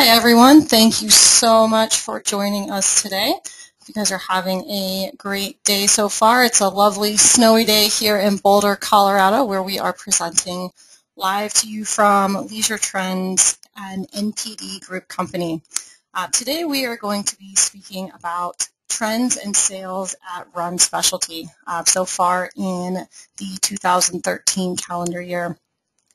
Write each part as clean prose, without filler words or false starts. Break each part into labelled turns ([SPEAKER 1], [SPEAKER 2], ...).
[SPEAKER 1] Hi everyone, thank you so much for joining us today. You guys are having a great day so far. It's a lovely snowy day here in Boulder, Colorado, where we are presenting live to you from Leisure Trends, an NPD group company. Today we are going to be speaking about trends and sales at Run Specialty so far in the 2013 calendar year.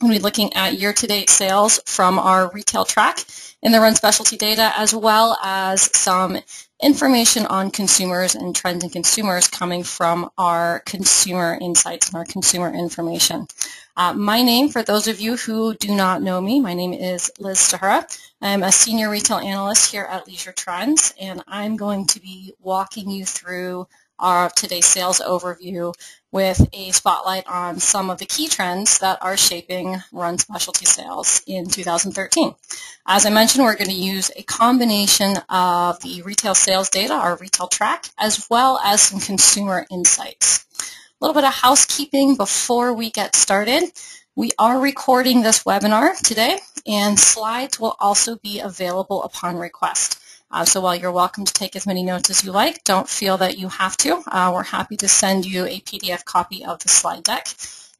[SPEAKER 1] We'll be looking at year-to-date sales from our retail track in the Run Specialty data, as well as some information on consumers and trends in consumers coming from our consumer insights and our consumer information. My name, for those of you who do not know me, my name is Liz Stahura. I'm a senior retail analyst here at Leisure Trends, and I'm going to be walking you through our today's sales overview with a spotlight on some of the key trends that are shaping Run Specialty sales in 2013. As I mentioned, we're going to use a combination of the retail sales data, our retail track, as well as some consumer insights. A little bit of housekeeping before we get started. We are recording this webinar today, and slides will also be available upon request. So while you're welcome to take as many notes as you like, don't feel that you have to. We're happy to send you a PDF copy of the slide deck.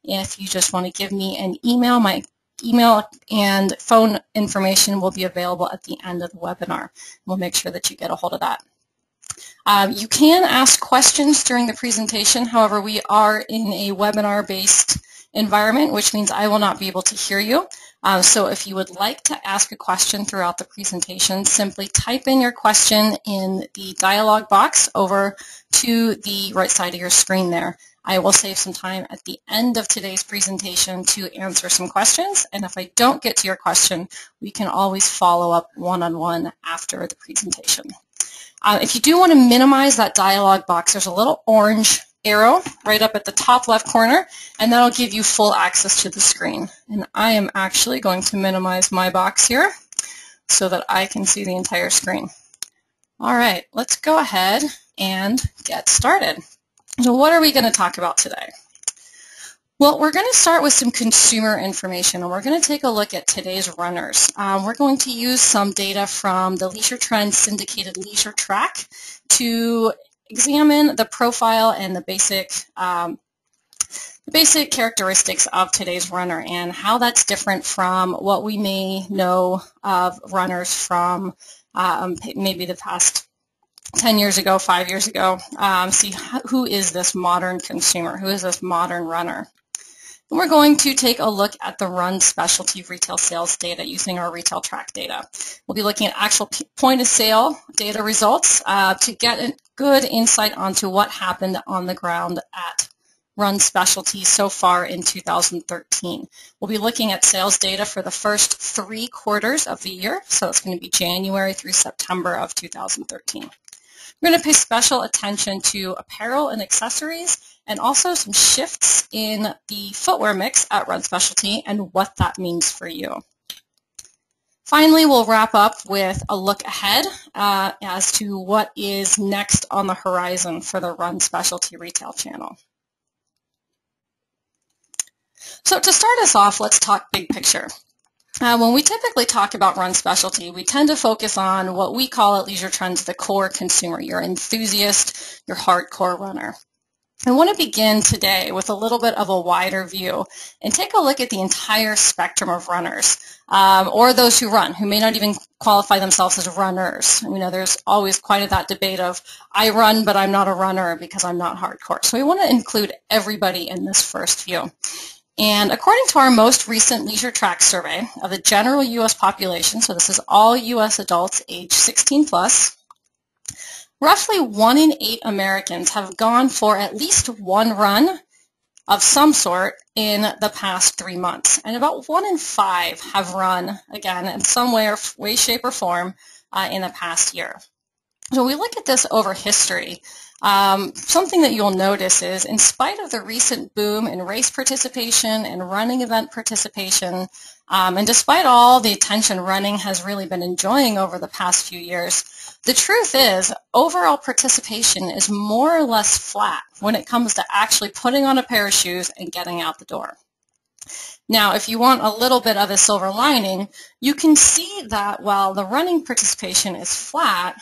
[SPEAKER 1] If you just want to give me an email, my email and phone information will be available at the end of the webinar. We'll make sure that you get a hold of that. You can ask questions during the presentation. However, we are in a webinar-based environment, which means I will not be able to hear you. So if you would like to ask a question throughout the presentation, simply type in your question in the dialog box over to the right side of your screen there. I will save some time at the end of today's presentation to answer some questions, and if I don't get to your question, we can always follow up one-on-one after the presentation. If you do want to minimize that dialog box, there's a little orange arrow right up at the top left corner, and that'll give you full access to the screen. And I am actually going to minimize my box here so that I can see the entire screen. All right, let's go ahead and get started. So what are we going to talk about today? Well, we're going to start with some consumer information, and we're going to take a look at today's runners. We're going to use some data from the Leisure Trends syndicated leisure track to examine the profile and the basic characteristics of today's runner and how that's different from what we may know of runners from maybe the past 10 years ago, 5 years ago. See who is this modern consumer, who is this modern runner. And we're going to take a look at the Run Specialty retail sales data using our retail track data. We'll be looking at actual point of sale data results to get a good insight onto what happened on the ground at Run Specialty so far in 2013. We'll be looking at sales data for the first 3 quarters of the year, so it's going to be January through September of 2013. We're going to pay special attention to apparel and accessories and also some shifts in the footwear mix at Run Specialty and what that means for you. Finally, we'll wrap up with a look ahead as to what is next on the horizon for the Run Specialty retail channel. So to start us off, let's talk big picture. When we typically talk about Run Specialty, we tend to focus on what we call at Leisure Trends the core consumer, your enthusiast, your hardcore runner. I want to begin today with a little bit of a wider view and take a look at the entire spectrum of runners, or those who run, who may not even qualify themselves as runners. You know, there's always quite that debate of, I run, but I'm not a runner because I'm not hardcore. So we want to include everybody in this first view. And according to our most recent Leisure Track survey of the general U.S. population, so this is all U.S. adults age 16 plus, roughly 1 in 8 Americans have gone for at least one run of some sort in the past 3 months. And about 1 in 5 have run, again, in some way, shape, or form in the past year. So we look at this over history. Something that you'll notice is, in spite of the recent boom in race participation and running event participation, and despite all the attention running has really been enjoying over the past few years, the truth is overall participation is more or less flat when it comes to actually putting on a pair of shoes and getting out the door. Now, if you want a little bit of a silver lining, you can see that while the running participation is flat,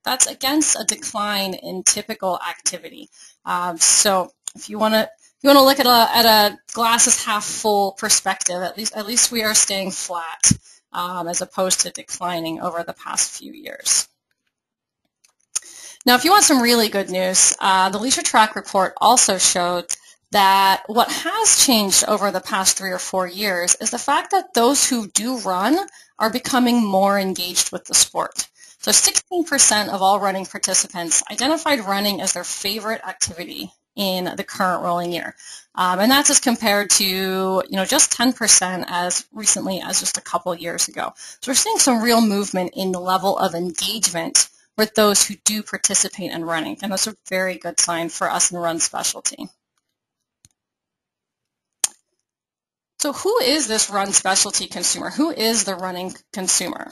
[SPEAKER 1] that's against a decline in typical activity. So if you want to look at a glasses half full perspective, at least we are staying flat as opposed to declining over the past few years. Now, if you want some really good news, the Leisure Track report also showed that what has changed over the past 3 or 4 years is the fact that those who do run are becoming more engaged with the sport. So 16% of all running participants identified running as their favorite activity in the current rolling year. And that's as compared to just 10% as recently as just a couple years ago. So we're seeing some real movement in the level of engagement with those who do participate in running. And that's a very good sign for us in Run Specialty. So who is this Run Specialty consumer? Who is the running consumer?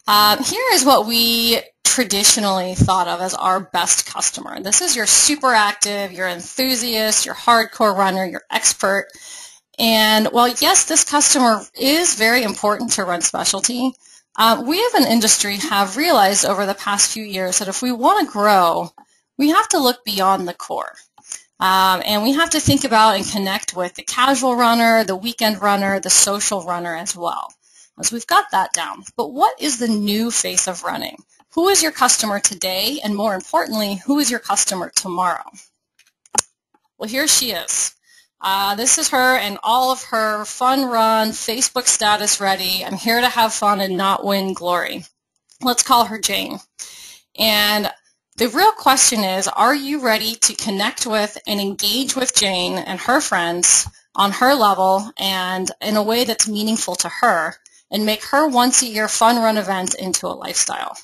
[SPEAKER 1] Here is what we traditionally thought of as our best customer. This is your super active, your enthusiast, your hardcore runner, your expert. And while yes, this customer is very important to Run Specialty, we as an industry have realized over the past few years that if we want to grow, we have to look beyond the core. And we have to think about and connect with the casual runner, the weekend runner, the social runner as well. So we've got that down. But what is the new face of running? Who is your customer today? And more importantly, who is your customer tomorrow? Well, here she is. This is her and all of her fun run, Facebook status ready. I'm here to have fun and not win glory. Let's call her Jane. And the real question is, are you ready to connect with and engage with Jane and her friends on her level and in a way that's meaningful to her and make her once-a-year fun run event into a lifestyle?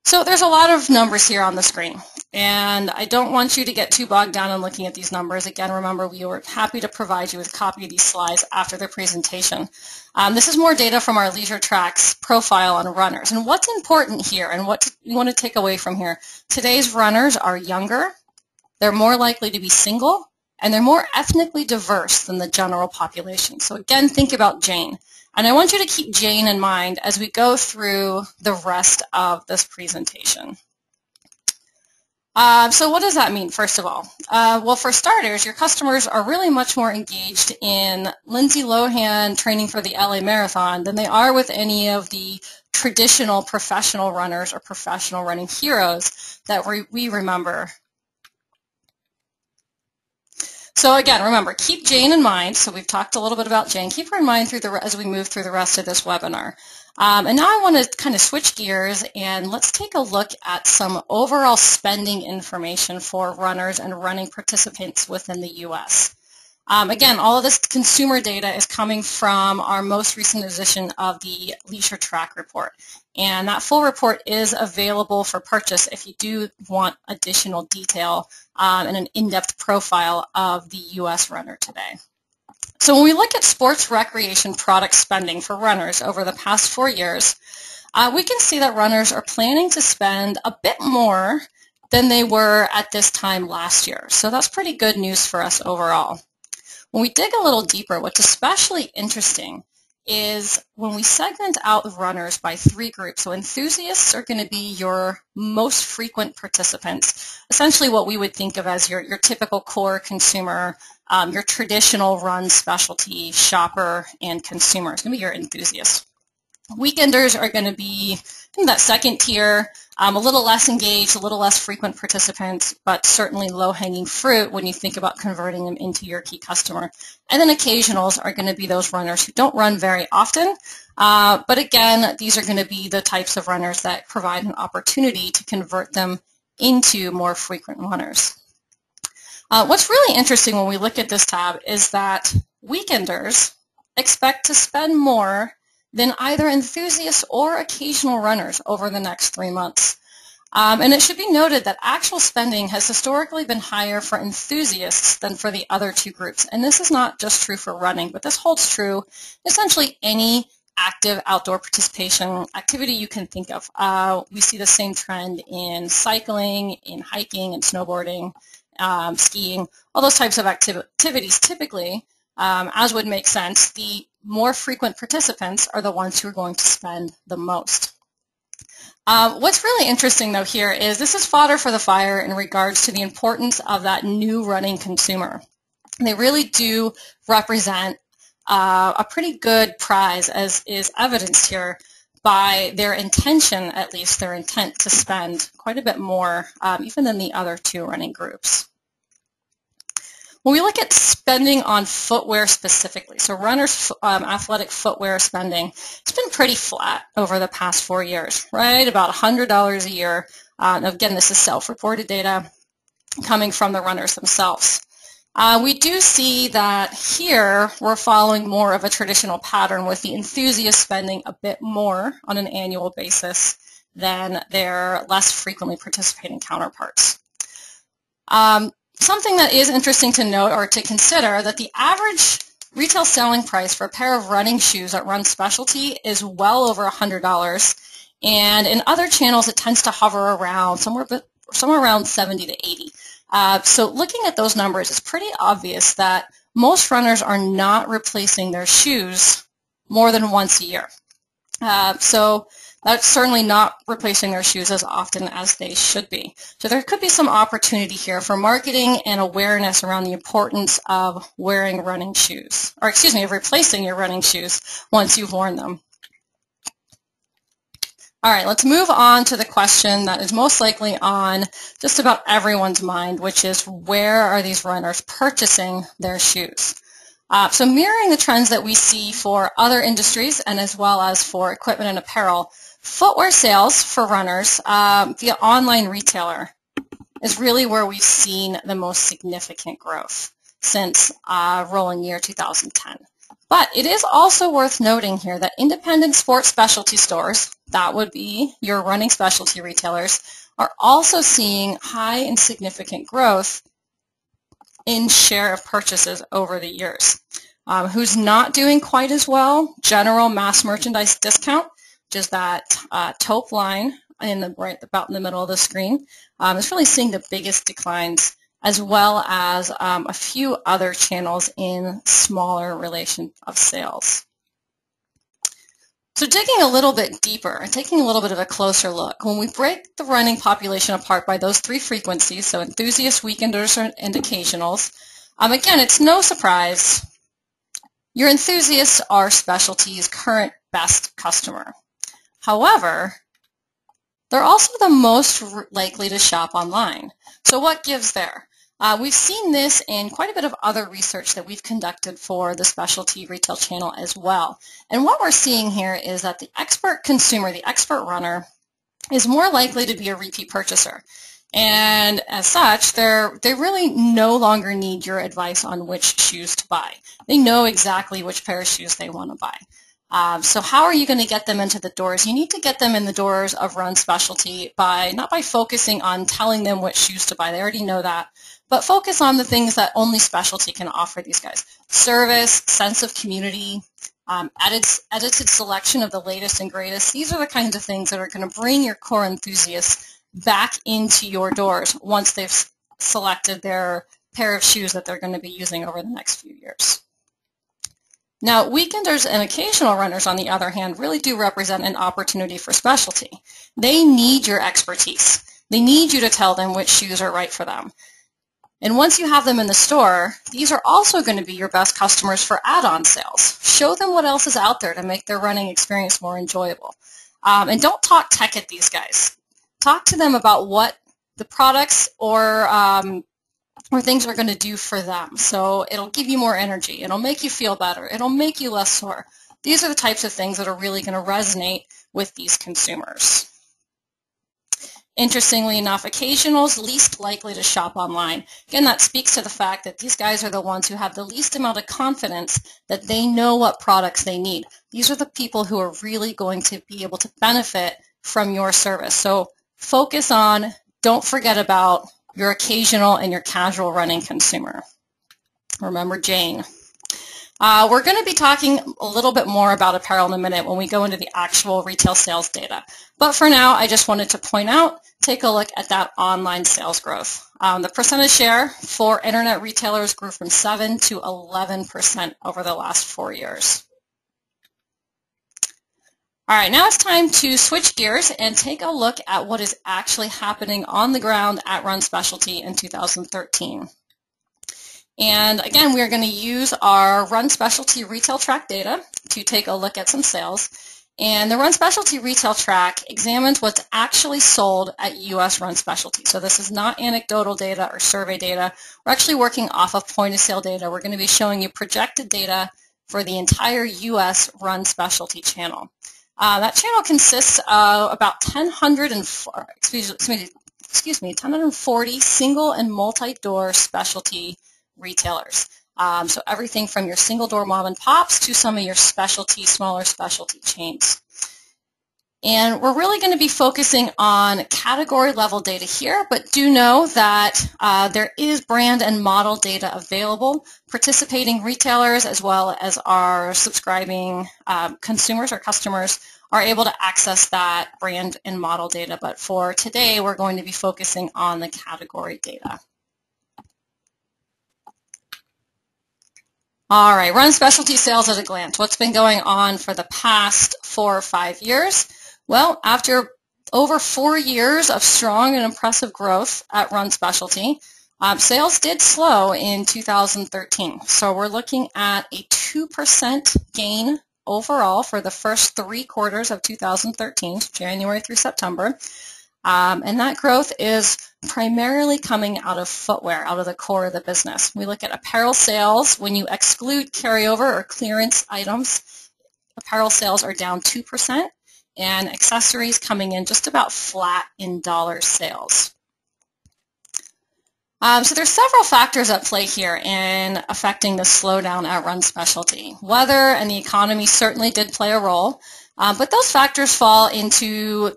[SPEAKER 1] So there's a lot of numbers here on the screen, and I don't want you to get too bogged down in looking at these numbers. Again, remember, we were happy to provide you with a copy of these slides after the presentation. This is more data from our Leisure Track's profile on runners. And what's important here and what you want to take away from here, today's runners are younger, they're more likely to be single, and they're more ethnically diverse than the general population. So again, think about Jane. And I want you to keep Jane in mind as we go through the rest of this presentation. So what does that mean, first of all? Well, for starters, your customers are really much more engaged in Lindsay Lohan training for the LA Marathon than they are with any of the traditional professional runners or professional running heroes that we remember. So again, remember, keep Jane in mind. So we've talked a little bit about Jane. Keep her in mind as we move through the rest of this webinar. And now I want to kind of switch gears and let's take a look at some overall spending information for runners and running participants within the U.S. Again, all of this consumer data is coming from our most recent edition of the Leisure Track report. And that full report is available for purchase if you do want additional detail and an in-depth profile of the U.S. runner today. So when we look at sports recreation product spending for runners over the past 4 years, we can see that runners are planning to spend a bit more than they were at this time last year. So that's pretty good news for us overall. When we dig a little deeper, what's especially interesting is when we segment out runners by 3 groups. So enthusiasts are going to be your most frequent participants, essentially what we would think of as your typical core consumer, your traditional Run Specialty shopper and consumer. It's going to be your enthusiasts. Weekenders are going to be in that second tier, a little less engaged, a little less frequent participants, but certainly low-hanging fruit when you think about converting them into your key customer. And then occasionals are going to be those runners who don't run very often, but again, these are going to be the types of runners that provide an opportunity to convert them into more frequent runners. What's really interesting when we look at this tab is that weekenders expect to spend more than either enthusiasts or occasional runners over the next 3 months. And it should be noted that actual spending has historically been higher for enthusiasts than for the other 2 groups. And this is not just true for running, but this holds true essentially any active outdoor participation activity you can think of. We see the same trend in cycling, in hiking and snowboarding, skiing, all those types of activities. Typically, as would make sense, the more frequent participants are the ones who are going to spend the most. What's really interesting, though, here is this is fodder for the fire in regards to the importance of that new running consumer. They really do represent a pretty good prize, as is evidenced here by their intention, at least their intent to spend quite a bit more, even than the other two running groups. When we look at spending on footwear specifically, so runners' athletic footwear spending, it's been pretty flat over the past 4 years, right? About $100 a year. Again, this is self-reported data coming from the runners themselves. We do see that here we're following more of a traditional pattern with the enthusiasts spending a bit more on an annual basis than their less frequently participating counterparts. Something that is interesting to note or to consider that the average retail selling price for a pair of running shoes at Run Specialty is well over $100, and in other channels it tends to hover around somewhere around $70 to $80. So looking at those numbers, it's pretty obvious that most runners are not replacing their shoes more than once a year. So that's certainly not replacing their shoes as often as they should be. So there could be some opportunity here for marketing and awareness around the importance of wearing running shoes, or excuse me, of replacing your running shoes once you've worn them. All right, let's move on to the question that is most likely on just about everyone's mind, which is where are these runners purchasing their shoes? So mirroring the trends that we see for other industries and as well as for equipment and apparel, footwear sales for runners via online retailer is really where we've seen the most significant growth since rolling year 2010. But it is also worth noting here that independent sports specialty stores, that would be your running specialty retailers, are also seeing high and significant growth in share of purchases over the years. Who's not doing quite as well? General mass merchandise discount, which is that taupe line right about in the middle of the screen, is really seeing the biggest declines, as well as a few other channels in smaller relation of sales. So digging a little bit deeper and taking a little bit of a closer look, when we break the running population apart by those three frequencies, so enthusiasts, weekenders, and occasionals, again, it's no surprise your enthusiasts are specialty's current best customer. However, they're also the most likely to shop online. So what gives there? We've seen this in quite a bit of other research that we've conducted for the specialty retail channel as well. And what we're seeing here is that the expert consumer, the expert runner, is more likely to be a repeat purchaser. And as such, they really no longer need your advice on which shoes to buy. They know exactly which pair of shoes they want to buy. So how are you going to get them into the doors? You need to get them in the doors of Run Specialty not by focusing on telling them which shoes to buy. They already know that. But focus on the things that only specialty can offer these guys. Service, sense of community, edited selection of the latest and greatest. These are the kinds of things that are going to bring your core enthusiasts back into your doors once they've selected their pair of shoes that they're going to be using over the next few years. Now, weekenders and occasional runners, on the other hand, really do represent an opportunity for specialty. They need your expertise. They need you to tell them which shoes are right for them. And once you have them in the store, these are also going to be your best customers for add-on sales. Show them what else is out there to make their running experience more enjoyable. And don't talk tech at these guys. Talk to them about what the products or things are going to do for them. So it'll give you more energy. It'll make you feel better. It'll make you less sore. These are the types of things that are really going to resonate with these consumers. Interestingly enough, occasionals least likely to shop online. Again, that speaks to the fact that these guys are the ones who have the least amount of confidence that they know what products they need. These are the people who are really going to be able to benefit from your service. So focus on, don't forget about your occasional and your casual running consumer. Remember Jane. We're going to be talking a little bit more about apparel in a minute when we go into the actual retail sales data. But for now, I just wanted to point out, take a look at that online sales growth. The percentage share for internet retailers grew from 7 to 11% over the last 4 years. All right, now it's time to switch gears and take a look at what is actually happening on the ground at Run Specialty in 2013. And again, we are going to use our Run Specialty Retail Track data to take a look at some sales. And the Run Specialty Retail Track examines what's actually sold at U.S. Run Specialty. So this is not anecdotal data or survey data. We're actually working off of point-of-sale data. We're going to be showing you projected data for the entire U.S. Run Specialty channel. That channel consists of about 1,040 single and multi-door specialty retailers. So everything from your single door mom and pops to some of your smaller specialty chains. And we're really going to be focusing on category level data here, but do know that there is brand and model data available. Participating retailers as well as our subscribing consumers or customers are able to access that brand and model data. But for today, we're going to be focusing on the category data. All right, Run Specialty sales at a glance. What's been going on for the past 4 or 5 years? Well, after over 4 years of strong and impressive growth at Run Specialty, sales did slow in 2013. So we're looking at a 2% gain overall for the first 3 quarters of 2013, January through September. And that growth is primarily coming out of footwear, out of the core of the business. We look at apparel sales. When you exclude carryover or clearance items, apparel sales are down 2%, and accessories coming in just about flat in dollar sales. So there's several factors at play here in affecting the slowdown at Run Specialty. Weather and the economy certainly did play a role. But those factors fall into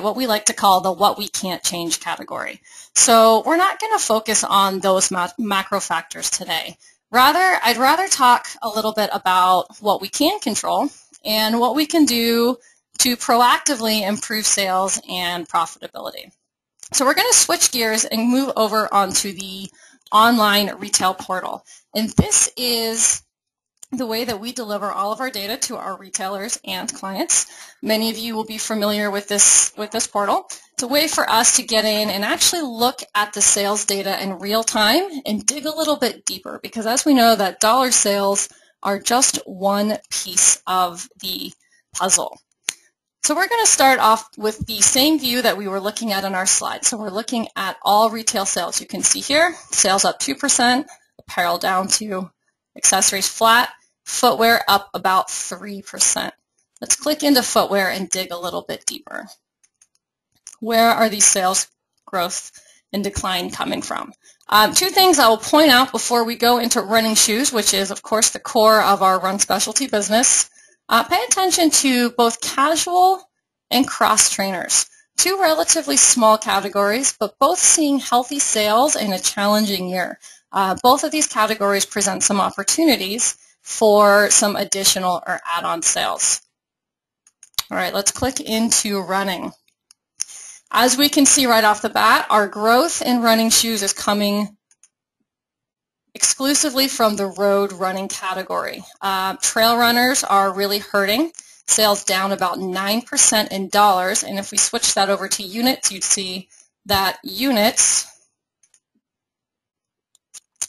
[SPEAKER 1] what we like to call the what we can't change category. So we're not going to focus on those macro factors today. I'd rather talk a little bit about what we can control and what we can do to proactively improve sales and profitability. So we're going to switch gears and move over onto the online retail portal. And this is the way that we deliver all of our data to our retailers and clients. Many of you will be familiar with this portal. It's a way for us to get in and actually look at the sales data in real time and dig a little bit deeper, because as we know that dollar sales are just one piece of the puzzle. So we're going to start off with the same view that we were looking at on our slide. So we're looking at all retail sales. You can see here, sales up 2%, apparel down 2%, accessories flat, footwear up about 3%. Let's click into footwear and dig a little bit deeper. Where are these sales growth and decline coming from? 2 things I will point out before we go into running shoes, which is, of course, the core of our Run Specialty business. Pay attention to both casual and cross trainers. 2 relatively small categories, but both seeing healthy sales in a challenging year. Both of these categories present some opportunities for some additional or add-on sales. All right, let's click into running. As we can see right off the bat, our growth in running shoes is coming exclusively from the road running category. Trail runners are really hurting. Sales down about 9% in dollars, and if we switch that over to units, you'd see that units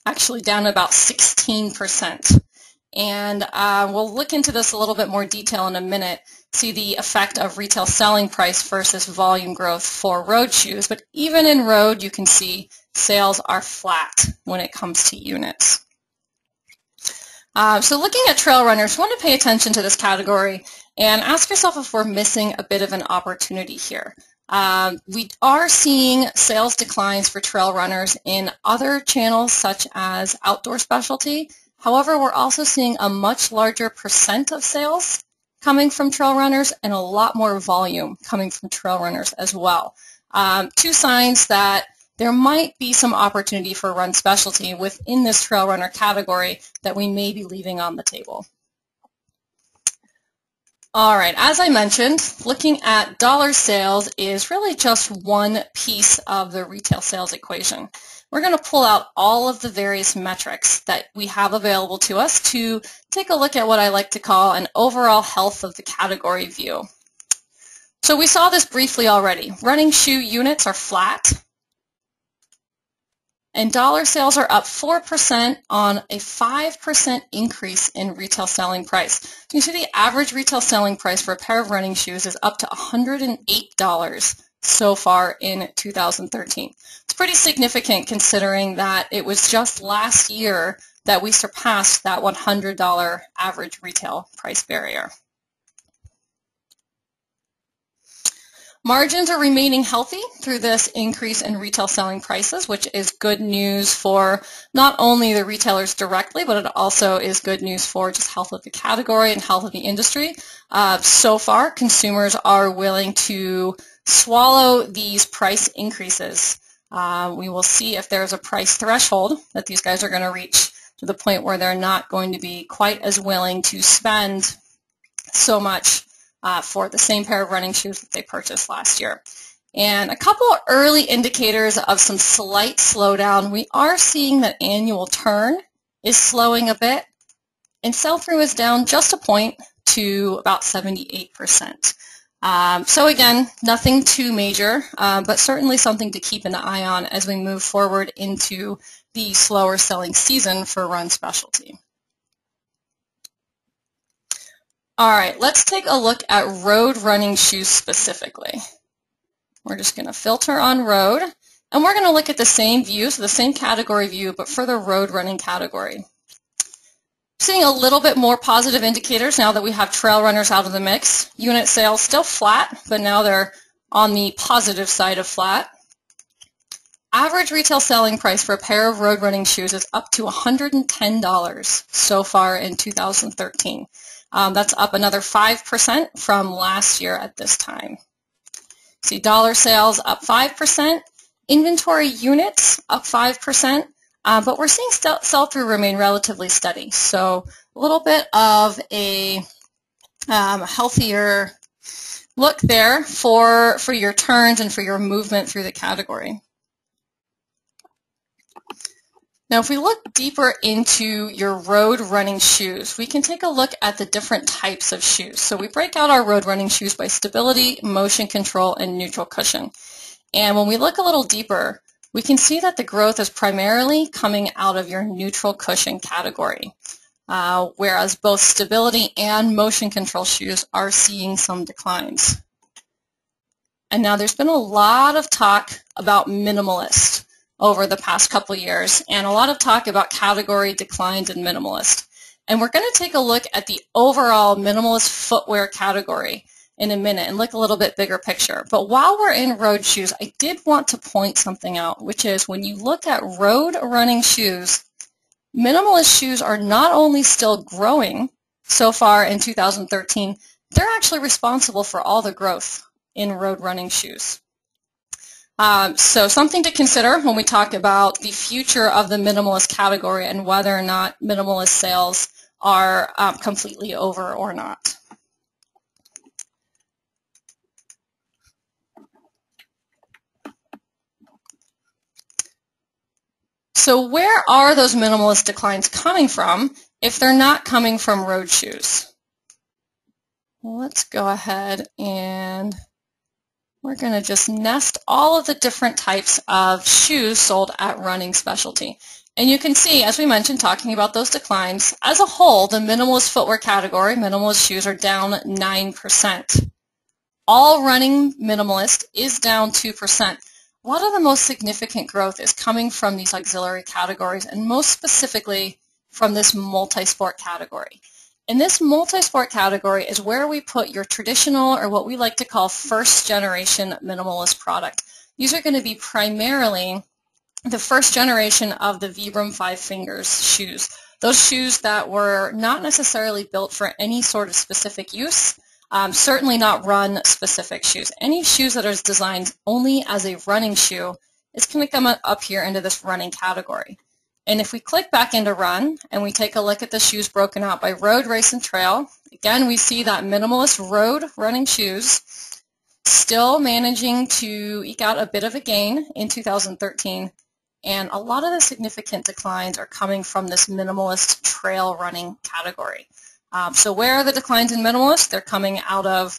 [SPEAKER 1] actually down about 16%. And we'll look into this a little bit more detail in a minute, see the effect of retail selling price versus volume growth for road shoes. But even in road, you can see sales are flat when it comes to units. So looking at trail runners, want to pay attention to this category and ask yourself if we're missing a bit of an opportunity here. We are seeing sales declines for trail runners in other channels such as outdoor specialty. However, we're also seeing a much larger percent of sales coming from trail runners and a lot more volume coming from trail runners as well. 2 signs that there might be some opportunity for run specialty within this trail runner category that we may be leaving on the table. All right, as I mentioned, looking at dollar sales is really just one piece of the retail sales equation. We're going to pull out all of the various metrics that we have available to us to take a look at what I like to call an overall health of the category view. So we saw this briefly already. Running shoe units are flat, and dollar sales are up 4% on a 5% increase in retail selling price. So you see the average retail selling price for a pair of running shoes is up to $108 so far in 2013. It's pretty significant considering that it was just last year that we surpassed that $100 average retail price barrier. Margins are remaining healthy through this increase in retail selling prices, which is good news for not only the retailers directly, but it also is good news for just health of the category and health of the industry. So far, consumers are willing to swallow these price increases. We will see if there's a price threshold that these guys are going to reach to the point where they're not going to be quite as willing to spend so much for the same pair of running shoes that they purchased last year. And a couple of early indicators of some slight slowdown. We are seeing that annual turn is slowing a bit, and sell-through is down just a point to about 78%. So again, nothing too major, but certainly something to keep an eye on as we move forward into the slower selling season for run specialty. All right, let's take a look at road running shoes specifically. We're just going to filter on road, and we're going to look at the same view, so the same category view, but for the road running category. Seeing a little bit more positive indicators now that we have trail runners out of the mix. Unit sales still flat, but now they're on the positive side of flat. Average retail selling price for a pair of road running shoes is up to $110 so far in 2013. That's up another 5% from last year at this time. See dollar sales up 5%, inventory units up 5%, but we're seeing sell-through remain relatively steady. So a little bit of a healthier look there for your turns and for your movement through the category. Now, if we look deeper into your road running shoes, we can take a look at the different types of shoes. So we break out our road running shoes by stability, motion control, and neutral cushion. And when we look a little deeper, we can see that the growth is primarily coming out of your neutral cushion category, whereas both stability and motion control shoes are seeing some declines. And now there's been a lot of talk about minimalist over the past couple years, and a lot of talk about category declines in minimalist. And we're going to take a look at the overall minimalist footwear category in a minute and look a little bit bigger picture. But while we're in road shoes, I did want to point something out, which is when you look at road running shoes, minimalist shoes are not only still growing so far in 2013, they're actually responsible for all the growth in road running shoes. So something to consider when we talk about the future of the minimalist category and whether or not minimalist sales are completely over or not. So where are those minimalist declines coming from if they're not coming from road shoes? Well, let's go ahead and we're going to just nest all of the different types of shoes sold at Running Specialty. And you can see, as we mentioned, talking about those declines, as a whole, the minimalist footwear category, minimalist shoes, are down 9%. All running minimalist is down 2%. A lot of the most significant growth is coming from these auxiliary categories, and most specifically from this multi-sport category. And this multi-sport category is where we put your traditional, or what we like to call first-generation minimalist product. These are going to be primarily the first generation of the Vibram 5 Fingers shoes. Those shoes that were not necessarily built for any sort of specific use, certainly not run-specific shoes. Any shoes that are designed only as a running shoe it's going to come up here into this running category. And if we click back into run and we take a look at the shoes broken out by road, race, and trail, again, we see that minimalist road running shoes still managing to eke out a bit of a gain in 2013. And a lot of the significant declines are coming from this minimalist trail running category. So where are the declines in minimalist? They're coming out of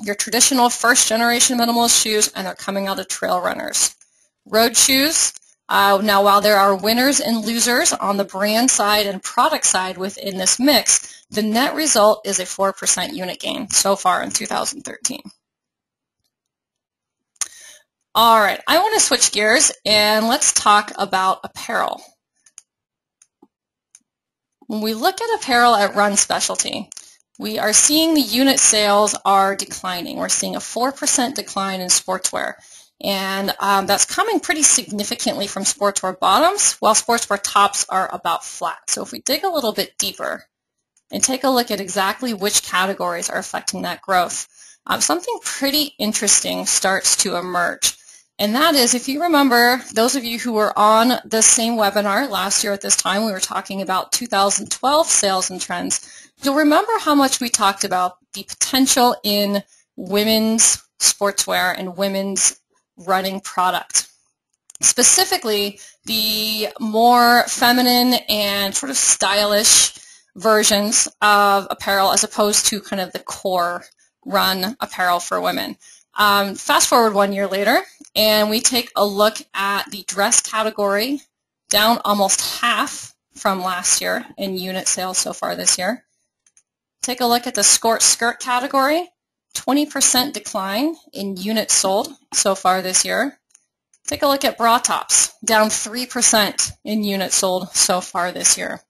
[SPEAKER 1] your traditional first generation minimalist shoes, and they're coming out of trail runners. Road shoes, now while there are winners and losers on the brand side and product side within this mix, the net result is a 4% unit gain so far in 2013. All right, I want to switch gears and let's talk about apparel. When we look at apparel at Run Specialty, we are seeing the unit sales are declining. We're seeing a 4% decline in sportswear. And that's coming pretty significantly from sportswear bottoms, while sportswear tops are about flat. So if we dig a little bit deeper and take a look at exactly which categories are affecting that growth, something pretty interesting starts to emerge. And that is, if you remember, those of you who were on the same webinar last year at this time, we were talking about 2012 sales and trends. You'll remember how much we talked about the potential in women's sportswear and women's running product. Specifically, the more feminine and sort of stylish versions of apparel as opposed to kind of the core run apparel for women. Fast forward 1 year later, and we take a look at the dress category, down almost half from last year in unit sales so far this year. Take a look at the skirt category, 20% decline in units sold so far this year. Take a look at bra tops, down 3% in units sold so far this year.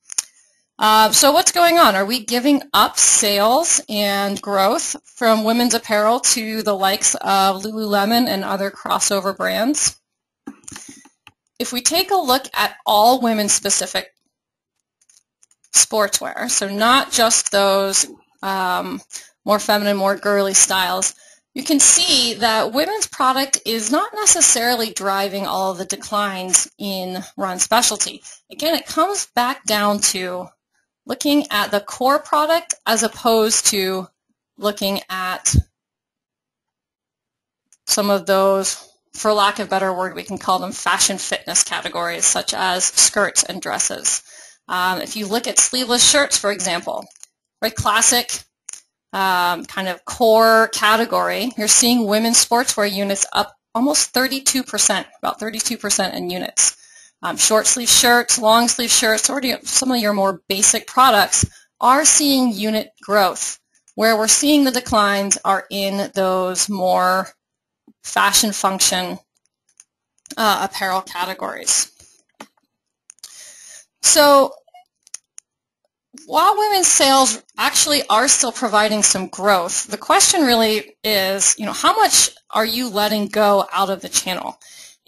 [SPEAKER 1] So what's going on? Are we giving up sales and growth from women's apparel to the likes of Lululemon and other crossover brands? If we take a look at all women's specific sportswear, so not just those more feminine, more girly styles, you can see that women's product is not necessarily driving all of the declines in Run Specialty. Again, it comes back down to looking at the core product as opposed to looking at some of those, for lack of a better word, we can call them fashion fitness categories, such as skirts and dresses. If you look at sleeveless shirts, for example, very classic kind of core category, you're seeing women's sportswear units up almost 32%, about 32% in units. Short sleeve shirts, long sleeve shirts, already some of your more basic products are seeing unit growth. Where we're seeing the declines are in those more fashion function apparel categories. So while women's sales actually are still providing some growth, the question really is, how much are you letting go out of the channel?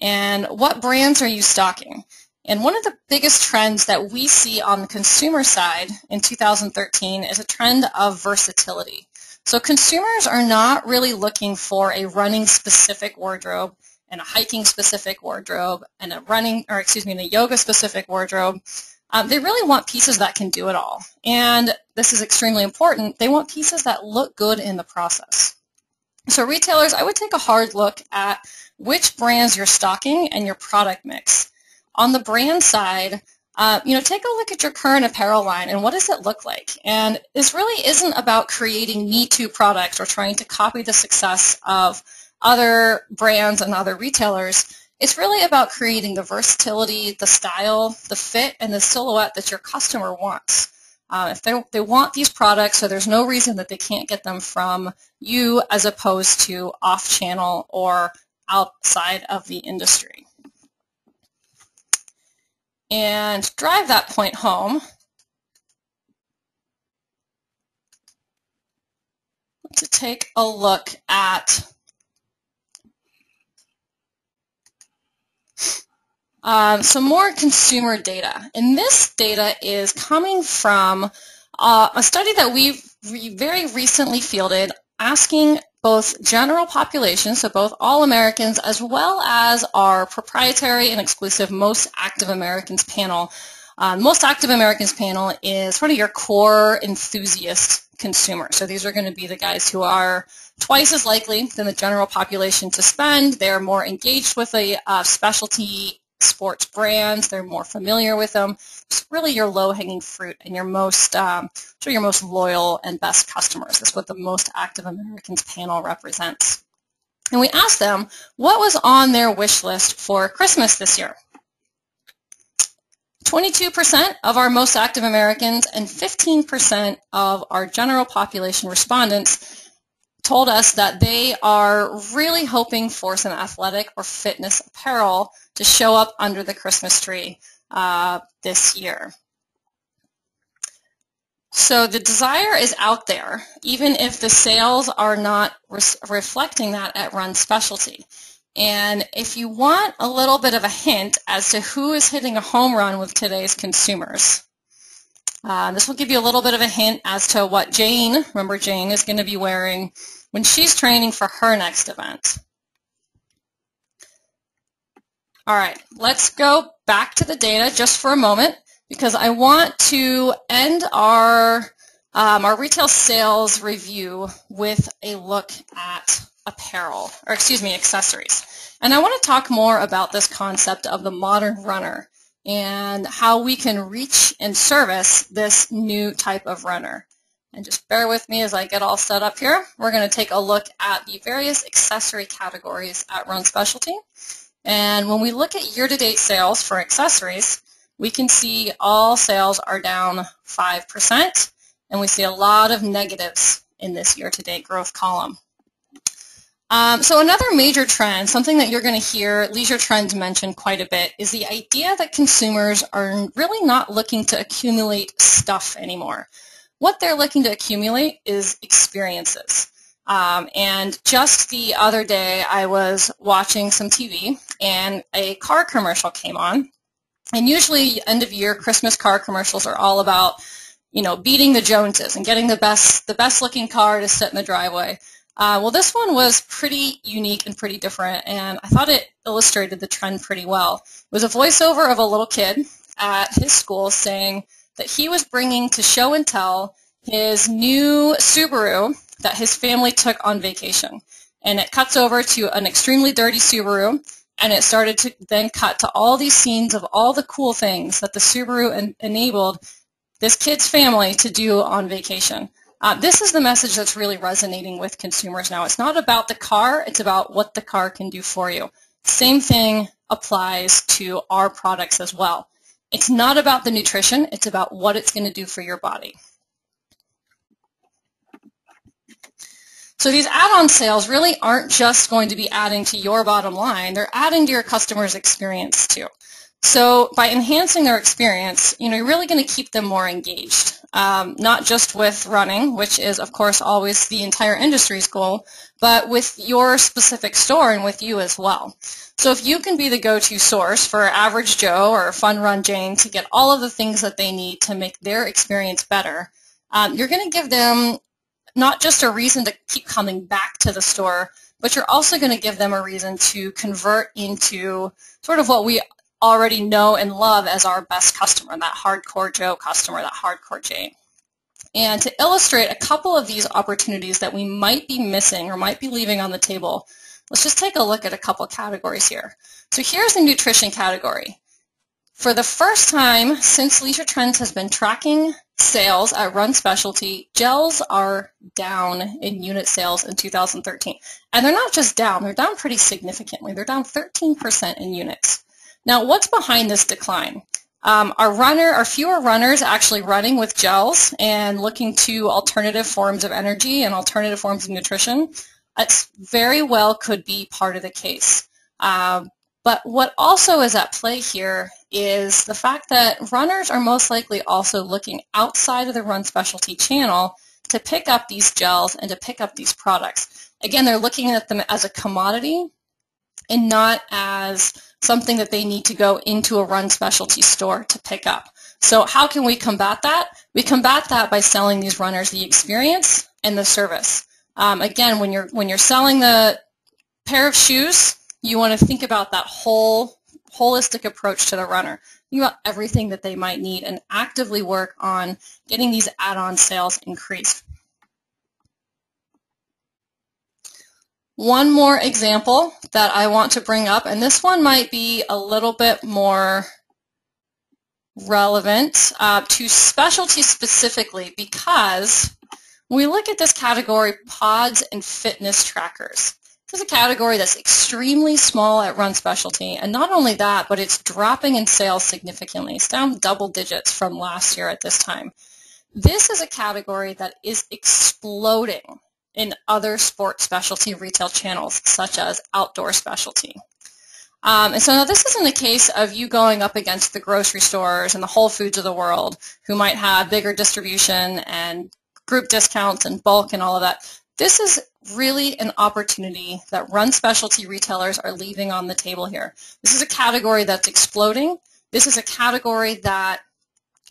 [SPEAKER 1] And what brands are you stocking? And one of the biggest trends that we see on the consumer side in 2013 is a trend of versatility. So consumers are not really looking for a running specific wardrobe and a hiking specific wardrobe and a yoga specific wardrobe. They really want pieces that can do it all. And this is extremely important. They want pieces that look good in the process. So retailers, I would take a hard look at which brands you're stocking and your product mix. On the brand side, take a look at your current apparel line and what does it look like? And this really isn't about creating Me Too products or trying to copy the success of other brands and other retailers. It's really about creating the versatility, the style, the fit, and the silhouette that your customer wants. If they want these products, so there's no reason that they can't get them from you as opposed to off-channel or outside of the industry. And drive that point home, to take a look at some more consumer data. And this data is coming from a study that we very recently fielded asking both general population, so both all Americans, as well as our proprietary and exclusive Most Active Americans panel. Most Active Americans panel is sort of your core enthusiast consumer. So these are going to be the guys who are twice as likely than the general population to spend. They're more engaged with a specialty sports brands. They're more familiar with them. It's really your low-hanging fruit and your most loyal and best customers. That's what the Most Active Americans panel represents. And we asked them what was on their wish list for Christmas this year. 22% of our Most Active Americans and 15% of our general population respondents told us that they are really hoping for some athletic or fitness apparel to show up under the Christmas tree this year. So the desire is out there, even if the sales are not reflecting that at Run Specialty. And if you want a little bit of a hint as to who is hitting a home run with today's consumers, this will give you a little bit of a hint as to what Jane, remember Jane, is going to be wearing when she's training for her next event. All right, let's go back to the data just for a moment because I want to end our retail sales review with a look at apparel, or excuse me, accessories. And I want to talk more about this concept of the modern runner and how we can reach and service this new type of runner. And just bear with me as I get all set up here. We're going to take a look at the various accessory categories at Run Specialty. And when we look at year-to-date sales for accessories, we can see all sales are down 5%, and we see a lot of negatives in this year-to-date growth column. So another major trend, something that you're going to hear Leisure Trends mention quite a bit, is the idea that consumers are really not looking to accumulate stuff anymore. What they're looking to accumulate is experiences. And just the other day, I was watching some TV, and a car commercial came on. And usually, end-of-year Christmas car commercials are all about, beating the Joneses and getting the best-looking car to sit in the driveway. Well, this one was pretty unique and pretty different, and I thought it illustrated the trend pretty well. It was a voiceover of a little kid at his school saying that he was bringing to show and tell his new Subaru that his family took on vacation. And it cuts over to an extremely dirty Subaru, and it started to then cut to all these scenes of all the cool things that the Subaru enabled this kid's family to do on vacation. This is the message that's really resonating with consumers now. It's not about the car, it's about what the car can do for you. Same thing applies to our products as well. It's not about the nutrition, it's about what it's going to do for your body. So these add-on sales really aren't just going to be adding to your bottom line, they're adding to your customer's experience too. So by enhancing their experience, you're really going to keep them more engaged, not just with running, which is, of course, always the entire industry's goal, but with your specific store and with you as well. So if you can be the go-to source for Average Joe or Fun Run Jane to get all of the things that they need to make their experience better, you're going to give them not just a reason to keep coming back to the store, but you're also going to give them a reason to convert into sort of what we already know and love as our best customer, that hardcore Joe customer, that hardcore Jane. And to illustrate a couple of these opportunities that we might be missing or might be leaving on the table, let's just take a look at a couple categories here. So here's the nutrition category. For the first time since Leisure Trends has been tracking sales at Run Specialty, gels are down in unit sales in 2013. And they're not just down, they're down pretty significantly. They're down 13% in units. Now, what's behind this decline? Are fewer runners actually running with gels and looking to alternative forms of energy and alternative forms of nutrition? That very well could be part of the case. But what also is at play here is the fact that runners are most likely also looking outside of the Run Specialty channel to pick up these gels and to pick up these products. Again, they're looking at them as a commodity and not as something that they need to go into a Run Specialty store to pick up. So how can we combat that? We combat that by selling these runners the experience and the service. Again, when you're selling the pair of shoes, you want to think about that holistic approach to the runner. Think about everything that they might need and actively work on getting these add-on sales increased. One more example that I want to bring up, and this one might be a little bit more relevant to specialty specifically, because when we look at this category, pods and fitness trackers, this is a category that's extremely small at Run Specialty, and not only that, but it's dropping in sales significantly. It's down double digits from last year at this time. This is a category that is exploding in other sports specialty retail channels, such as outdoor specialty. And so now this isn't a case of you going up against the grocery stores and the Whole Foods of the world, who might have bigger distribution and group discounts and bulk and all of that. This is really an opportunity that Run Specialty retailers are leaving on the table here. This is a category that's exploding. This is a category that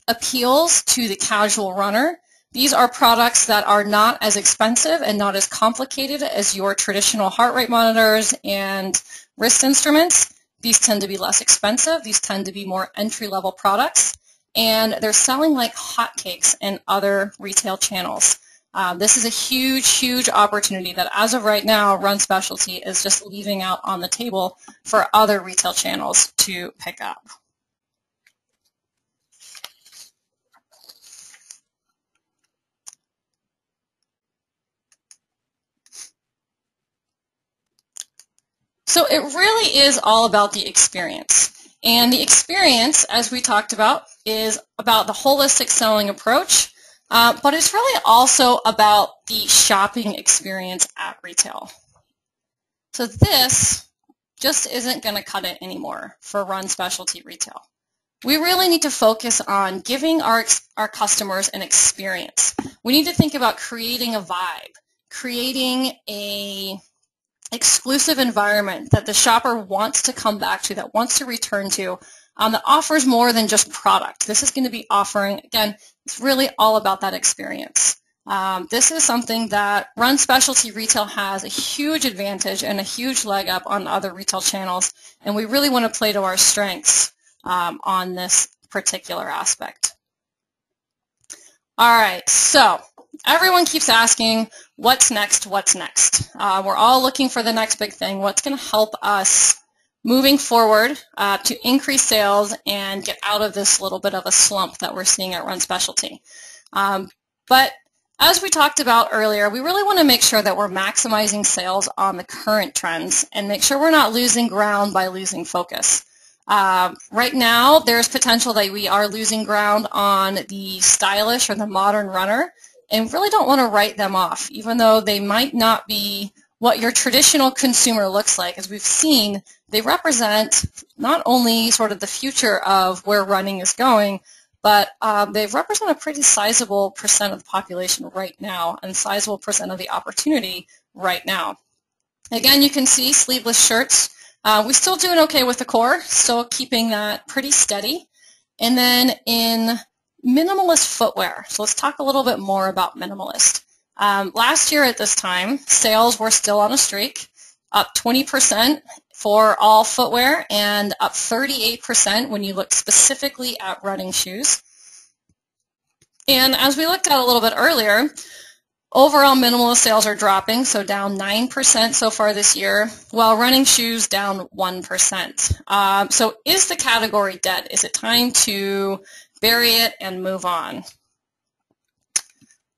[SPEAKER 1] appeals to the casual runner. These are products that are not as expensive and not as complicated as your traditional heart rate monitors and wrist instruments. These tend to be less expensive. These tend to be more entry-level products, and they're selling like hotcakes in other retail channels. This is a huge, huge opportunity that as of right now, Run Specialty is just leaving out on the table for other retail channels to pick up. So it really is all about the experience. And the experience, as we talked about, is about the holistic selling approach, but it's really also about the shopping experience at retail. So this just isn't going to cut it anymore for Run Specialty retail. We really need to focus on giving our customers an experience. We need to think about creating a vibe, creating a exclusive environment that the shopper wants to come back to, that wants to return to, that offers more than just product. This is going to be offering, again, it's really all about that experience. This is something that Run Specialty retail has a huge advantage and a huge leg up on other retail channels, and we really want to play to our strengths on this particular aspect. All right, so everyone keeps asking, what's next, what's next? We're all looking for the next big thing. What's going to help us moving forward to increase sales and get out of this little bit of a slump that we're seeing at Run Specialty? But as we talked about earlier, we really want to make sure that we're maximizing sales on the current trends and make sure we're not losing ground by losing focus. Right now, there's potential that we are losing ground on the stylish or the modern runner, and really don't want to write them off, even though they might not be what your traditional consumer looks like. As we've seen, they represent not only sort of the future of where running is going, but they represent a pretty sizable percent of the population right now and sizable percent of the opportunity right now. Again, you can see sleeveless shirts. We're still doing okay with the core, still keeping that pretty steady. And then in minimalist footwear. So let's talk a little bit more about minimalist. Last year at this time, sales were still on a streak, up 20% for all footwear and up 38% when you look specifically at running shoes. And as we looked at a little bit earlier, overall minimalist sales are dropping, so down 9% so far this year, while running shoes down 1%. So is the category dead? Is it time to bury it and move on?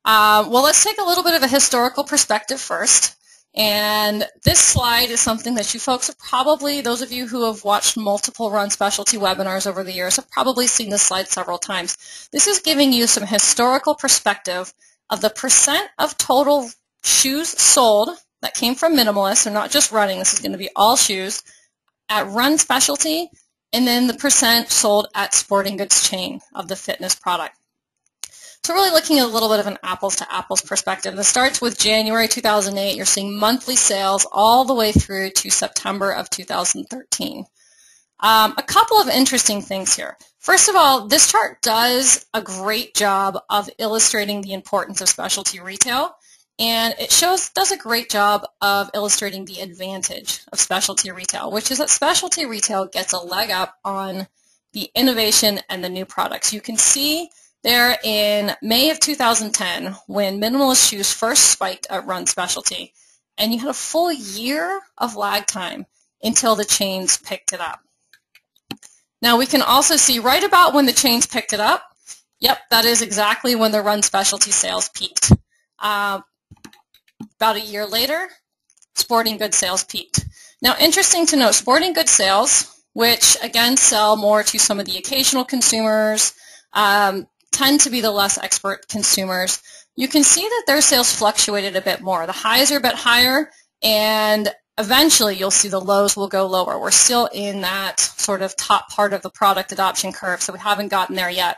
[SPEAKER 1] Well, let's take a little bit of a historical perspective first. And this slide is something that you folks have probably, those of you who have watched multiple Run Specialty webinars over the years, have probably seen this slide several times. This is giving you some historical perspective of the percent of total shoes sold that came from minimalists, so not just running, this is going to be all shoes, at Run Specialty, and then the percent sold at sporting goods chain of the fitness product. So really looking at a little bit of an apples-to-apples perspective. This starts with January 2008. You're seeing monthly sales all the way through to September of 2013. A couple of interesting things here. First of all, this chart does a great job of illustrating the importance of specialty retail And it does a great job of illustrating the advantage of specialty retail, which is that specialty retail gets a leg up on the innovation and the new products. You can see there in May of 2010 when minimalist shoes first spiked at Run Specialty, and you had a full year of lag time until the chains picked it up. Now we can also see right about when the chains picked it up, yep, that is exactly when the Run Specialty sales peaked. About a year later, sporting goods sales peaked. Now, interesting to note, sporting goods sales, which again sell more to some of the occasional consumers, tend to be the less expert consumers. You can see that their sales fluctuated a bit more. The highs are a bit higher, and eventually you'll see the lows will go lower. We're still in that sort of top part of the product adoption curve, so we haven't gotten there yet.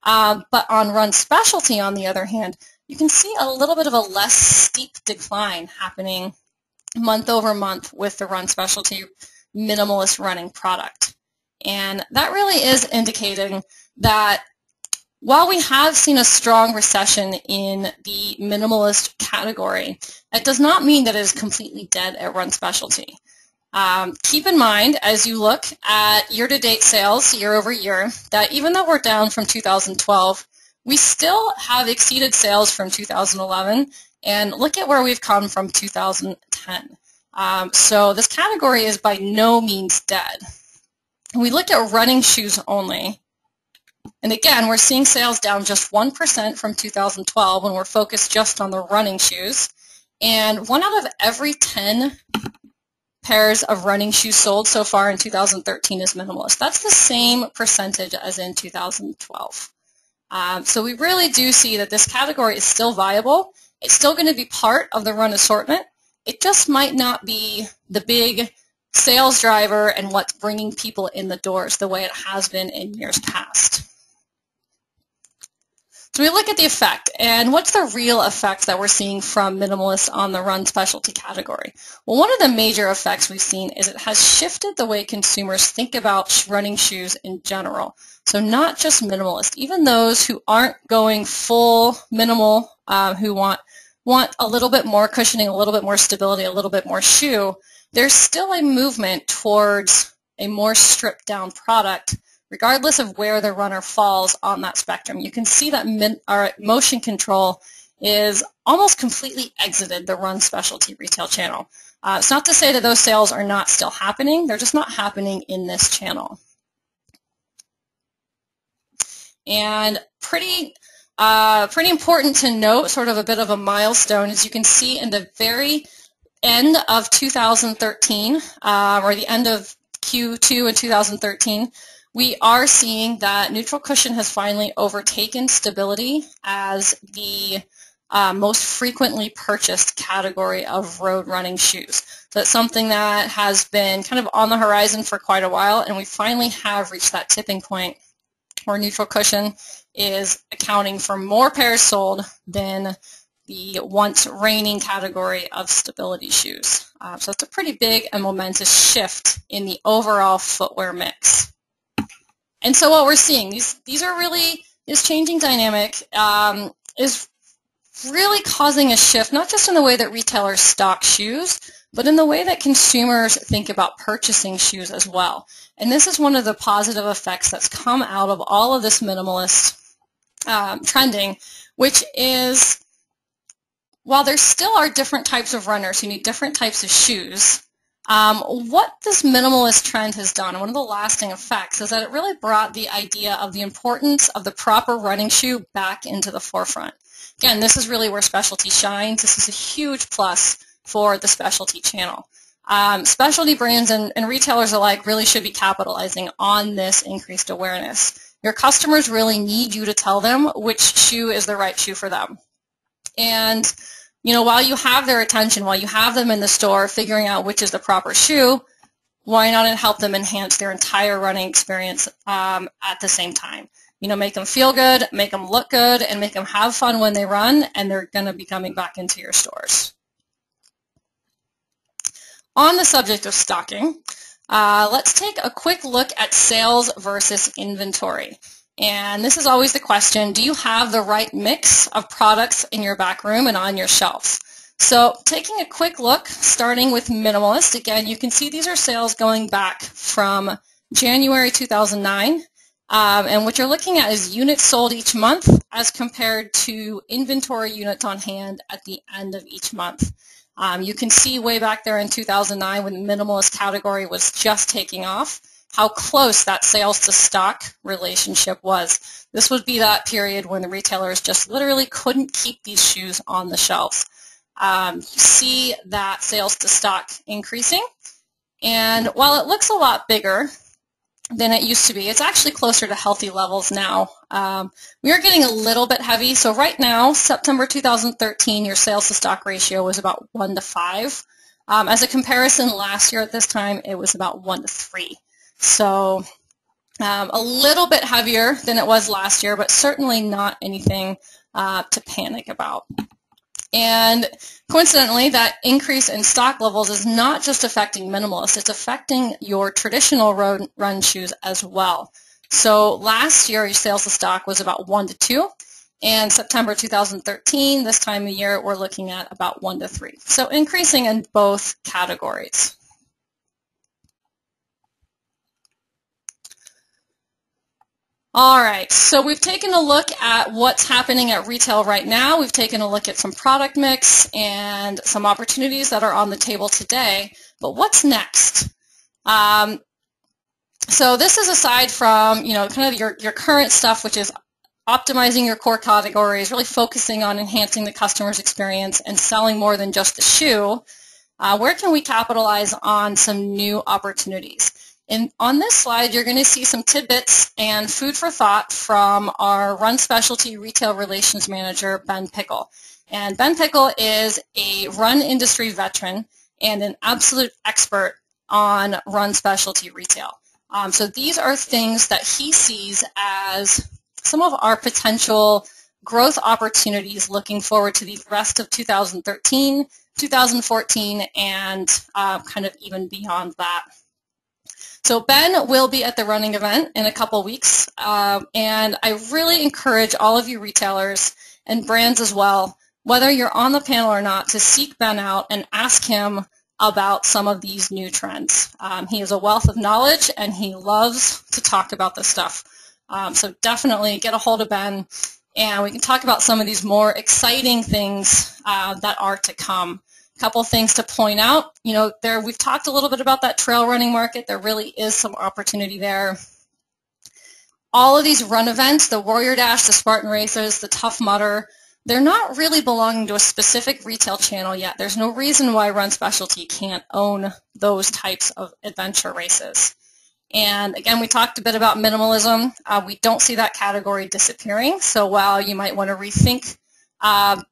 [SPEAKER 1] But on Run Specialty, on the other hand, you can see a little bit of a less steep decline happening month over month with the Run Specialty minimalist running product. And that really is indicating that while we have seen a strong recession in the minimalist category, that does not mean that it is completely dead at Run Specialty. Keep in mind, as you look at year-to-date sales year over year, that even though we're down from 2012, we still have exceeded sales from 2011, and look at where we've come from 2010. So this category is by no means dead. We look at running shoes only, and again, we're seeing sales down just 1% from 2012 when we're focused just on the running shoes, and 1 out of every 10 pairs of running shoes sold so far in 2013 is minimalist. That's the same percentage as in 2012. So we really do see that this category is still viable. It's still going to be part of the Run assortment. It just might not be the big sales driver and what's bringing people in the doors the way it has been in years past. So we look at the effect, and what's the real effect that we're seeing from minimalists on the Run Specialty category? Well, one of the major effects we've seen is it has shifted the way consumers think about running shoes in general. So not just minimalist, even those who aren't going full minimal, who want a little bit more cushioning, a little bit more stability, a little bit more shoe, there's still a movement towards a more stripped down product regardless of where the runner falls on that spectrum. You can see that our motion control is almost completely exited the Run Specialty retail channel. It's not to say that those sales are not still happening, they're just not happening in this channel. And pretty important to note, sort of a bit of a milestone, as you can see in the very end of 2013, or the end of Q2 in 2013, we are seeing that neutral cushion has finally overtaken stability as the most frequently purchased category of road running shoes. So it's something that has been kind of on the horizon for quite a while, and we finally have reached that tipping point where neutral cushion is accounting for more pairs sold than the once reigning category of stability shoes. So it's a pretty big and momentous shift in the overall footwear mix. And so what we're seeing, these are really, this changing dynamic is really causing a shift, not just in the way that retailers stock shoes, but in the way that consumers think about purchasing shoes as well. And this is one of the positive effects that's come out of all of this minimalist trending, which is, while there still are different types of runners who need different types of shoes, what this minimalist trend has done, and one of the lasting effects, is that it really brought the idea of the importance of the proper running shoe back into the forefront. Again, this is really where specialty shines. This is a huge plus for the specialty channel. Specialty brands and retailers alike really should be capitalizing on this increased awareness. Your customers really need you to tell them which shoe is the right shoe for them. And you know, while you have their attention, while you have them in the store figuring out which is the proper shoe, why not help them enhance their entire running experience at the same time? You know, make them feel good, make them look good, and make them have fun when they run, and they're going to be coming back into your stores. On the subject of stocking, let's take a quick look at sales versus inventory. And this is always the question, do you have the right mix of products in your back room and on your shelves? So taking a quick look, starting with Minimalist, again, you can see these are sales going back from January 2009. And what you're looking at is units sold each month as compared to inventory units on hand at the end of each month. You can see way back there in 2009 when the Minimalist category was just taking off, how close that sales to stock relationship was. This would be that period when the retailers just literally couldn't keep these shoes on the shelves. You see that sales to stock increasing, and while it looks a lot bigger than it used to be, it's actually closer to healthy levels now. We are getting a little bit heavy, so right now, September 2013, your sales to stock ratio was about 1 to 5. As a comparison, last year at this time, it was about 1 to 3. So a little bit heavier than it was last year, but certainly not anything to panic about. And coincidentally, that increase in stock levels is not just affecting Minimalist, it's affecting your traditional run shoes as well. So last year, your sales to stock was about 1 to 2, and September 2013, this time of year, we're looking at about 1 to 3. So increasing in both categories. All right, so we've taken a look at what's happening at retail right now. We've taken a look at some product mix and some opportunities that are on the table today. But what's next? So this is aside from, kind of your current stuff, which is optimizing your core categories, really focusing on enhancing the customer's experience and selling more than just the shoe. Where can we capitalize on some new opportunities? And on this slide, you're going to see some tidbits and food for thought from our Run Specialty Retail Relations Manager, Ben Pickle. And Ben Pickle is a run industry veteran and an absolute expert on run specialty retail. So these are things that he sees as some of our potential growth opportunities looking forward to the rest of 2013, 2014, and kind of even beyond that. So Ben will be at the running event in a couple weeks, and I really encourage all of you retailers and brands as well, whether you're on the panel or not, to seek Ben out and ask him about some of these new trends. He is a wealth of knowledge, and he loves to talk about this stuff. So definitely get a hold of Ben, and we can talk about some of these more exciting things that are to come. Couple things to point out. We've talked a little bit about that trail running market. There really is some opportunity there. All of these run events, the Warrior Dash, the Spartan Races, the Tough Mudder, they're not really belonging to a specific retail channel yet. There's no reason why Run Specialty can't own those types of adventure races. And again, we talked a bit about minimalism. We don't see that category disappearing. So while you might want to rethink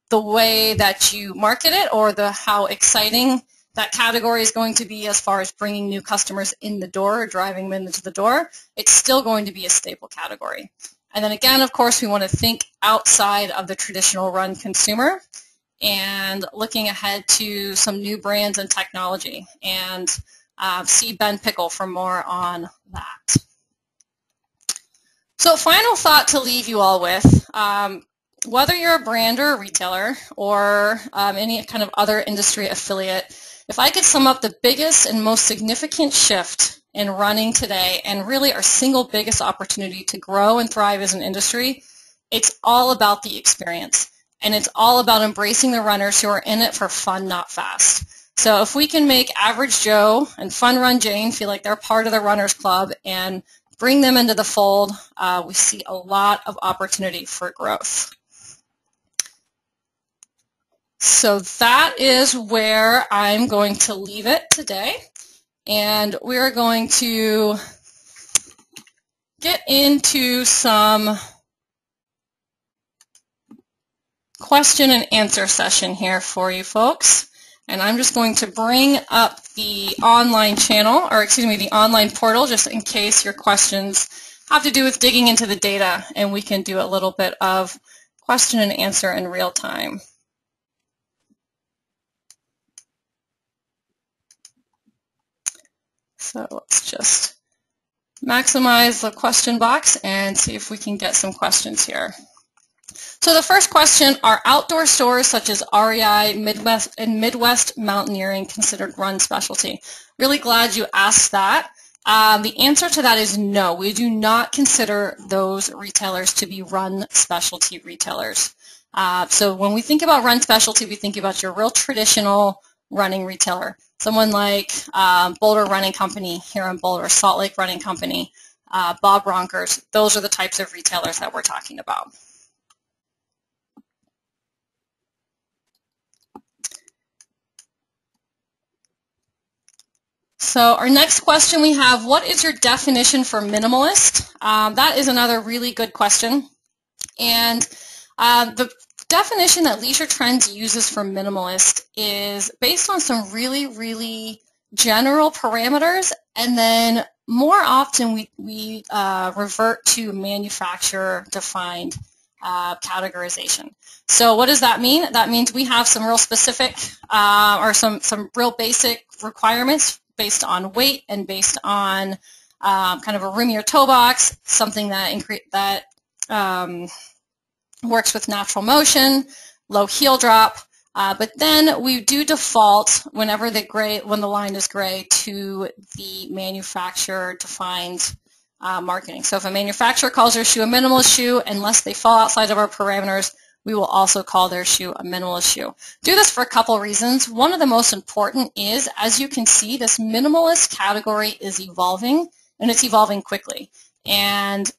[SPEAKER 1] the way that you market it or how exciting that category is going to be as far as bringing new customers in the door or driving them into the door, it's still going to be a staple category. And then again, of course, we want to think outside of the traditional run consumer and looking ahead to some new brands and technology, and see Ben Pickle for more on that. So final thought to leave you all with. Whether you're a brand or a retailer or any kind of other industry affiliate, if I could sum up the biggest and most significant shift in running today and really our single biggest opportunity to grow and thrive as an industry, it's all about the experience. And it's all about embracing the runners who are in it for fun, not fast. So if we can make Average Joe and Fun Run Jane feel like they're part of the Runners Club and bring them into the fold, we see a lot of opportunity for growth. So that is where I'm going to leave it today. And we're going to get into some question and answer session here for you folks. And I'm just going to bring up the online channel, or excuse me, the online portal, just in case your questions have to do with digging into the data, and we can do a little bit of question and answer in real time. So let's just maximize the question box and see if we can get some questions here. So the first question, are outdoor stores such as REI, Midwest, and Midwest Mountaineering considered run specialty? Really glad you asked that. The answer to that is no. We do not consider those retailers to be run specialty retailers. So when we think about run specialty, we think about your real traditional running retailer. Someone like Boulder Running Company here in Boulder, Salt Lake Running Company, Bob Ronkers. Those are the types of retailers that we're talking about. So our next question we have, what is your definition for minimalist? That is another really good question. And the definition that Leisure Trends uses for minimalist is based on some really, really general parameters, and then more often we revert to manufacturer-defined categorization. So what does that mean? That means we have some real specific or some real basic requirements based on weight and based on kind of a roomier toe box, something that works with natural motion, low heel drop, but then we do default when the line is gray to the manufacturer-defined marketing. So if a manufacturer calls their shoe a minimalist shoe, unless they fall outside of our parameters, we will also call their shoe a minimalist shoe. Do this for a couple reasons. One of the most important is, as you can see, this minimalist category is evolving, and it's evolving quickly. And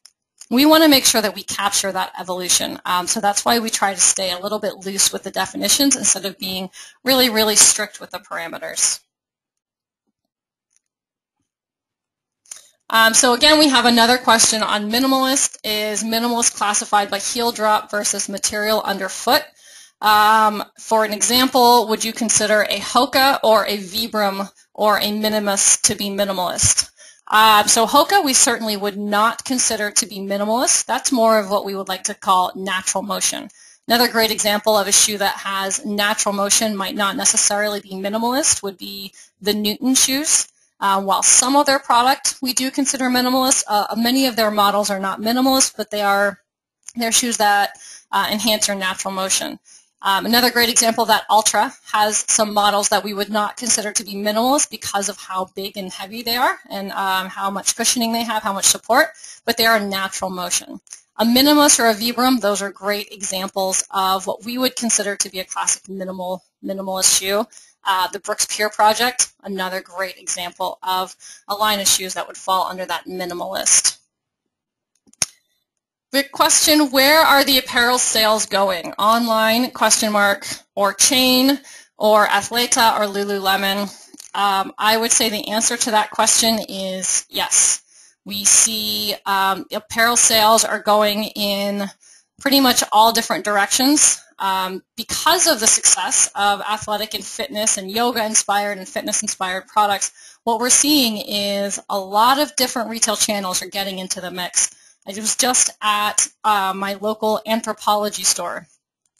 [SPEAKER 1] we want to make sure that we capture that evolution. So that's why we try to stay a little bit loose with the definitions instead of being really, really strict with the parameters. So again, we have another question on minimalist. Is minimalist classified by heel drop versus material underfoot? For an example, would you consider a Hoka or a Vibram or a Minimus to be minimalist? So Hoka we certainly would not consider to be minimalist. That's more of what we would like to call natural motion. Another great example of a shoe that has natural motion, might not necessarily be minimalist, would be the Newton shoes. While some of their product we do consider minimalist, many of their models are not minimalist, but they're shoes that enhance your natural motion. Another great example, that Altra has some models that we would not consider to be minimalist because of how big and heavy they are and how much cushioning they have, how much support, but they are natural motion. A Minimus or a Vibram, those are great examples of what we would consider to be a classic minimalist shoe. The Brooks Pure Project, another great example of a line of shoes that would fall under that minimalist. The question, where are the apparel sales going? Online, question mark, or chain, or Athleta, or Lululemon? I would say the answer to that question is yes. We see apparel sales are going in pretty much all different directions. Because of the success of athletic and fitness and yoga-inspired and fitness-inspired products, what we're seeing is a lot of different retail channels are getting into the mix. I was just at my local Anthropologie store,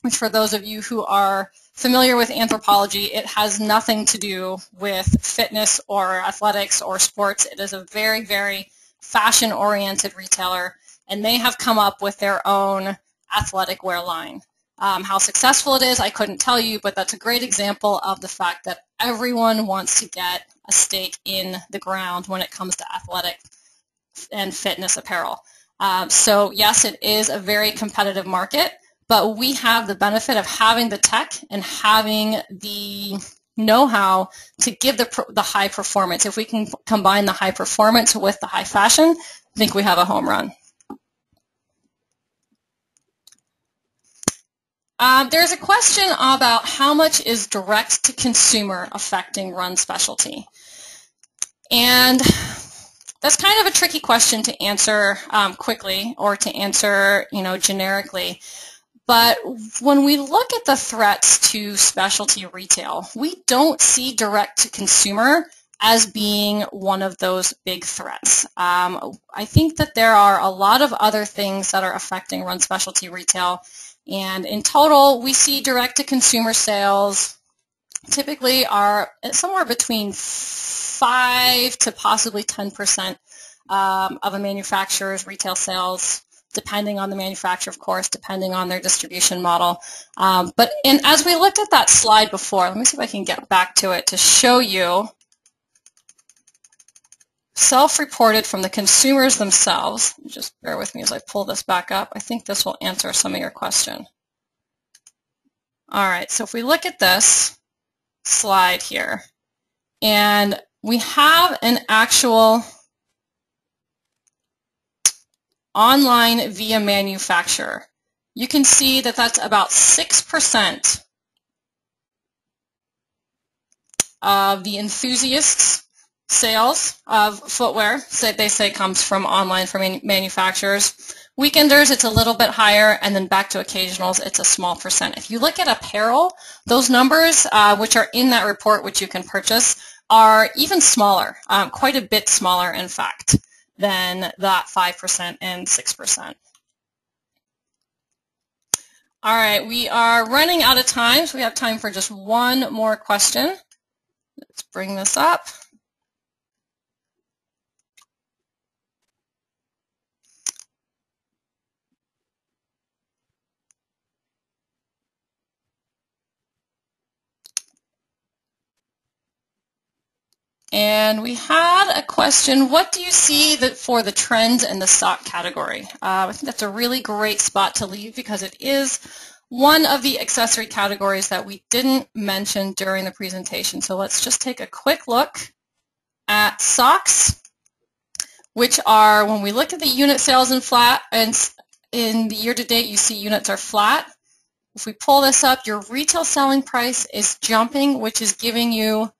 [SPEAKER 1] which for those of you who are familiar with Anthropologie, it has nothing to do with fitness or athletics or sports. It is a very, very fashion-oriented retailer, and they have come up with their own athletic wear line. How successful it is, I couldn't tell you, but that's a great example of the fact that everyone wants to get a stake in the ground when it comes to athletic and fitness apparel. So yes, it is a very competitive market, but we have the benefit of having the tech and having the know-how to give the high performance. If we can combine the high performance with the high fashion, I think we have a home run. There's a question about how much is direct to consumer affecting run specialty. And that's kind of a tricky question to answer quickly or to answer, generically. But when we look at the threats to specialty retail, we don't see direct to consumer as being one of those big threats. I think that there are a lot of other things that are affecting run specialty retail. And in total, we see direct-to-consumer sales typically are somewhere between 5 to possibly 10% of a manufacturer's retail sales, depending on the manufacturer, of course, depending on their distribution model. But as we looked at that slide before, let me see if I can get back to it to show you self-reported from the consumers themselves. Just bear with me as I pull this back up. I think this will answer some of your question. All right, so if we look at this slide here, and we have an actual online via manufacturer, you can see that that's about 6% of the enthusiasts' sales of footwear, they say comes from online from manufacturers. Weekenders, it's a little bit higher, and then back to occasionals, it's a small percent. If you look at apparel, those numbers, which are in that report, which you can purchase, are even smaller, quite a bit smaller, in fact, than that 5% and 6%. All right, we are running out of time, so we have time for just one more question. Let's bring this up. And we had a question, what do you see for the trends in the sock category? I think that's a really great spot to leave because it is one of the accessory categories that we didn't mention during the presentation. So let's just take a quick look at socks, which are, when we look at the unit sales in flat, and in the year-to-date you see units are flat. If we pull this up, your retail selling price is jumping, which is giving you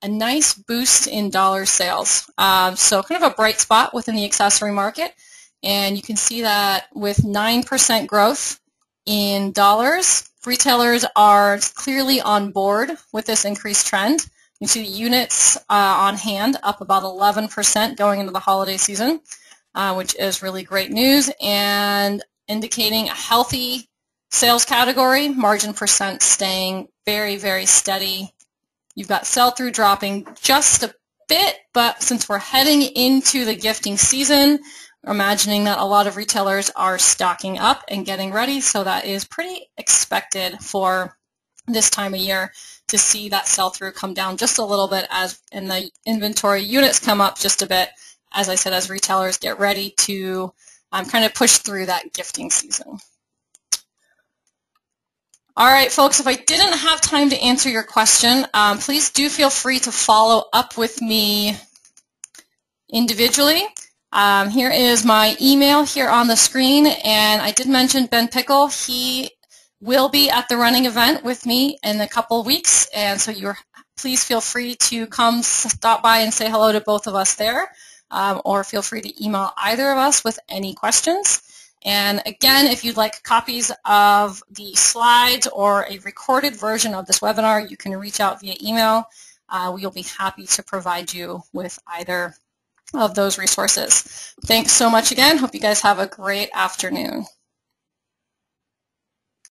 [SPEAKER 1] a nice boost in dollar sales. So kind of a bright spot within the accessory market. And you can see that with 9% growth in dollars, retailers are clearly on board with this increased trend. You see the units on hand up about 11% going into the holiday season, which is really great news and indicating a healthy sales category, margin percent staying very, very steady. You've got sell-through dropping just a bit, but since we're heading into the gifting season, we're imagining that a lot of retailers are stocking up and getting ready, so that is pretty expected for this time of year to see that sell-through come down just a little bit as in the inventory units come up just a bit, as I said, as retailers get ready to kind of push through that gifting season. All right, folks, if I didn't have time to answer your question, please do feel free to follow up with me individually. Here is my email here on the screen, and I did mention Ben Pickle. He will be at the running event with me in a couple of weeks, and so please feel free to come stop by and say hello to both of us there, or feel free to email either of us with any questions. And again, if you'd like copies of the slides or a recorded version of this webinar, you can reach out via email. We'll be happy to provide you with either of those resources. Thanks so much again. Hope you guys have a great afternoon.